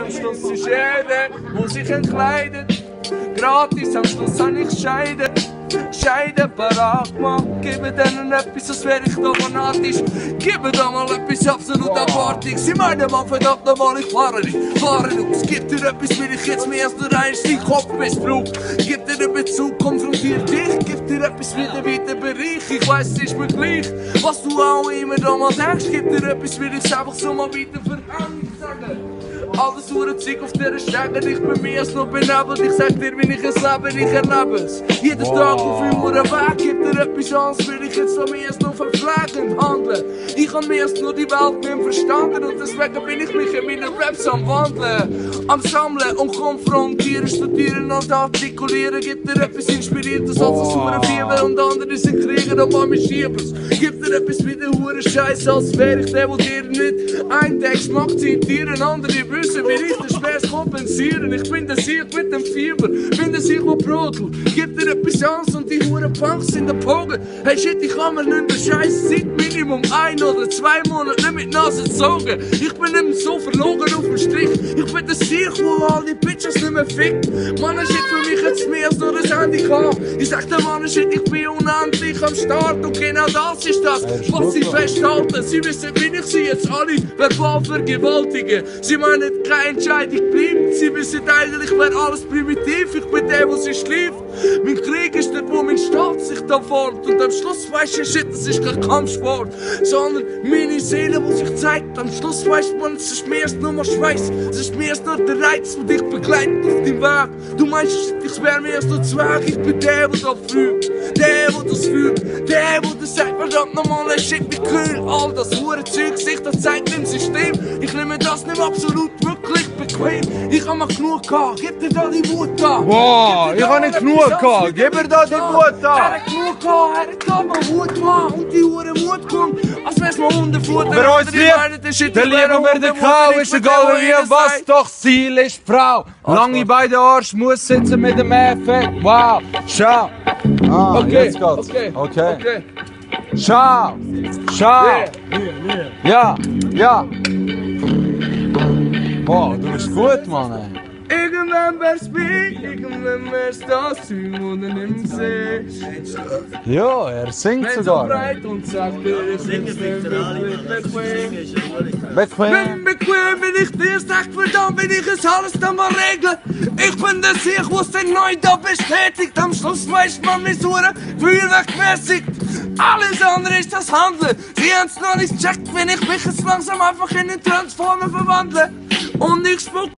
am Schluss ist jeder, der sich entkleidet. Gratis, am Schluss habe ich Scheiden parat gemacht. Gebe denen etwas, als wäre ich da fanatisch. Gebe da mal etwas absolut abartig. Sie meinen mal verdammt nochmal, ich fahre aus. Gib dir etwas, will ich jetzt mir erst nur eins deinen Kopf missbraucht. Gib dir einen Bezug, konfrontier dich. Gib dir etwas wieder Bereich. Ich weiss, es ist mir gleich, was du auch immer da mal denkst. Gib dir etwas, will ich es einfach so mal weiter sagen. Alles Zeug auf dieser Stelle, ich bin mir erst noch benebelt. Ich sag dir, wie ich es lebe, ich erlebe es. Jeden Tag auf immer Weg, gib dir etwas Chance, will ich jetzt von mir erst noch verpflegend handeln. Ich habe mir erst nur die Welt nicht verstanden und deswegen bin ich mich in meinen Raps am Wandeln. Am Sammeln und konfrontieren, studieren und artikulieren. Gib dir etwas Inspiriertes als ein saurer Fieber und andere sind Krieger und mal mit Schiebers. Gib dir etwas wie der hure Scheiß, als wäre ich der, dir nicht ein Text macht, zitieren. Andere wissen, wie ich den Schmerz kompensieren. Ich bin der Sieg mit dem Fieber, bin der Sieg, der brodelt. Gib dir etwas Chance und die hure Punks in der Pogen. Hey shit, ich kann mir nicht mehr Scheiß seit Minimum 1 oder 2 Monate nicht mit Nase gezogen. Ich bin nicht mehr so verlogen auf dem Strich. Ich bin der Sieg, wo all die Bitches nicht mehr fickt. Mann, shit, für mich jetzt mehr als nur das Handy kann. Ich sag dir, Mann, shit, ich bin unendlich am Start. Und genau das ist das, was sie festhalten. Sie wissen, wie ich sie jetzt alle verbal vergewaltigen. Sie meinen, keine Entscheidung bleibt. Sie wissen eigentlich, wäre alles primitiv. Ich bin der, wo sie schläft. Mein Krieg ist der, wo mein Staat sich da formt. Und am Schluss weisst du, shit, das ist kein Kampfsport, sondern meine Seele, die sich zeigt. Am Schluss weisst man, es ist mehr als nur mal Schweiß. Es ist mehr als nur der Reiz, der dich begleitet auf deinem Weg. Du meinst, ich wär mehr als nur Zwerg. Ich bin der, der da früht, der, der das fühlt, der, der sagt, verdammt nochmal, ein Shit wie kühl. All das hure Zeug sich das zeigt im System. Ich nehme das nicht absolut wirklich bequem. Ich hab mal genug gehabt, gib dir da die Wut da. Wow, ich hab nicht genug gehabt, gib mir da die Wut da. Er hat genug gehabt, er hat da mal Wut gemacht und die hure Mut kommt, als wär's mal Hundefutter. Wer uns liebt, der lieben wir den Kau, ist egal wie was, doch Ziel ist Frau. Lange bei der Arsch muss sitzen mit dem Effekt, wow, schau. Okay, jetzt geht's. Okay. Schau. Ja. Boah, du bist gut, Mann. Irgendwann wär's Beat, irgendwann wär's das Zeug, wo du nicht mehr siehst. Ja, er singt sogar. Breit und sagt dir, ich bin bequem. Bequem. Bequem, wenn ich dir sag, verdammt, wenn ich es alles dann mal regle. Ich bin der Sieg, wo's den neu da bestätigt. Am Schluss weisst man, wie Hure Feuerwerk mäßigt. Alles andere ist das Handeln. Sie haben's noch nicht gecheckt, wenn ich mich jetzt langsam einfach in den Transformer verwandle. Und ich spuck